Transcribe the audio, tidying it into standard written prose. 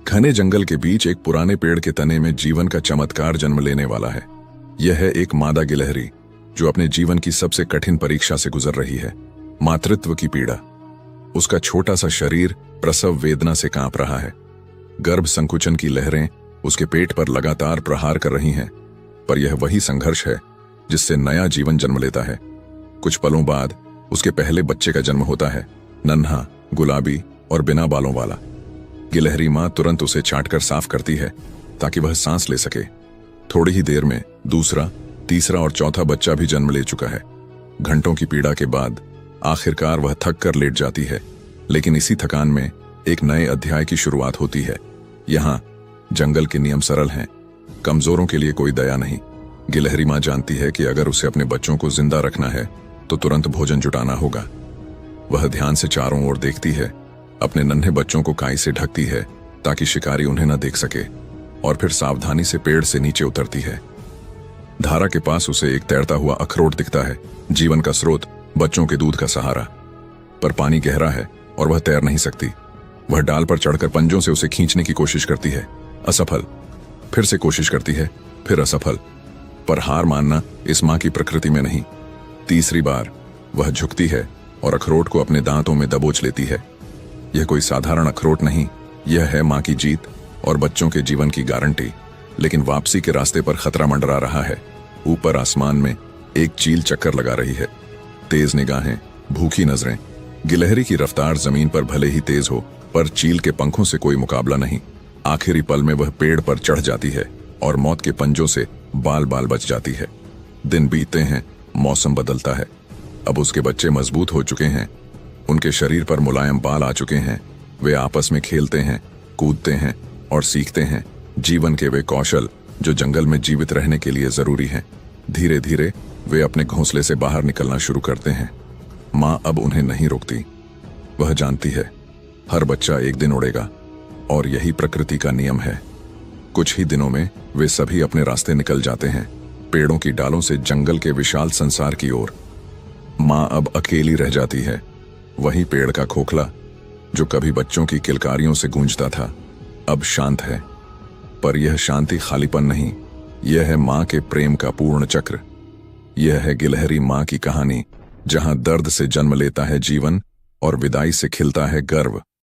घने जंगल के बीच एक पुराने पेड़ के तने में जीवन का चमत्कार जन्म लेने वाला है। यह है एक मादा गिलहरी जो अपने जीवन की सबसे कठिन परीक्षा से गुजर रही है, मातृत्व की पीड़ा। उसका छोटा सा शरीर प्रसव वेदना से कांप रहा है। गर्भ संकुचन की लहरें उसके पेट पर लगातार प्रहार कर रही हैं, पर यह वही संघर्ष है जिससे नया जीवन जन्म लेता है। कुछ पलों बाद उसके पहले बच्चे का जन्म होता है, नन्हा, गुलाबी और बिना बालों वाला। गिलहरी मां तुरंत उसे चाटकर साफ करती है ताकि वह सांस ले सके। थोड़ी ही देर में दूसरा, तीसरा और चौथा बच्चा भी जन्म ले चुका है। घंटों की पीड़ा के बाद आखिरकार वह थक कर लेट जाती है, लेकिन इसी थकान में एक नए अध्याय की शुरुआत होती है। यहाँ जंगल के नियम सरल हैं, कमजोरों के लिए कोई दया नहीं। गिलहरी मां जानती है कि अगर उसे अपने बच्चों को जिंदा रखना है तो तुरंत भोजन जुटाना होगा। वह ध्यान से चारों ओर देखती है, अपने नन्हे बच्चों को काई से ढकती है ताकि शिकारी उन्हें न देख सके, और फिर सावधानी से पेड़ से नीचे उतरती है। धारा के पास उसे एक तैरता हुआ अखरोट दिखता है, जीवन का स्रोत, बच्चों के दूध का सहारा। पर पानी गहरा है और वह तैर नहीं सकती। वह डाल पर चढ़कर पंजों से उसे खींचने की कोशिश करती है, असफल। फिर से कोशिश करती है, फिर असफल। पर हार मानना इस मां की प्रकृति में नहीं। तीसरी बार वह झुकती है और अखरोट को अपने दांतों में दबोच लेती है। यह कोई साधारण अखरोट नहीं, यह है मां की जीत और बच्चों के जीवन की गारंटी। लेकिन वापसी के रास्ते पर खतरा मंडरा रहा है। ऊपर आसमान में एक चील चक्कर लगा रही है, तेज निगाहें, भूखी नजरें। गिलहरी की रफ्तार जमीन पर भले ही तेज हो, पर चील के पंखों से कोई मुकाबला नहीं। आखिरी पल में वह पेड़ पर चढ़ जाती है और मौत के पंजों से बाल बाल बच जाती है। दिन बीतते हैं, मौसम बदलता है। अब उसके बच्चे मजबूत हो चुके हैं, उनके शरीर पर मुलायम बाल आ चुके हैं। वे आपस में खेलते हैं, कूदते हैं और सीखते हैं जीवन के वे कौशल जो जंगल में जीवित रहने के लिए जरूरी हैं। धीरे धीरे वे अपने घोंसले से बाहर निकलना शुरू करते हैं। मां अब उन्हें नहीं रोकती। वह जानती है हर बच्चा एक दिन उड़ेगा, और यही प्रकृति का नियम है। कुछ ही दिनों में वे सभी अपने रास्ते निकल जाते हैं, पेड़ों की डालों से जंगल के विशाल संसार की ओर। मां अब अकेली रह जाती है। वही पेड़ का खोखला जो कभी बच्चों की किलकारियों से गूंजता था, अब शांत है। पर यह शांति खालीपन नहीं, यह है मां के प्रेम का पूर्ण चक्र। यह है गिलहरी मां की कहानी, जहां दर्द से जन्म लेता है जीवन और विदाई से खिलता है गर्व।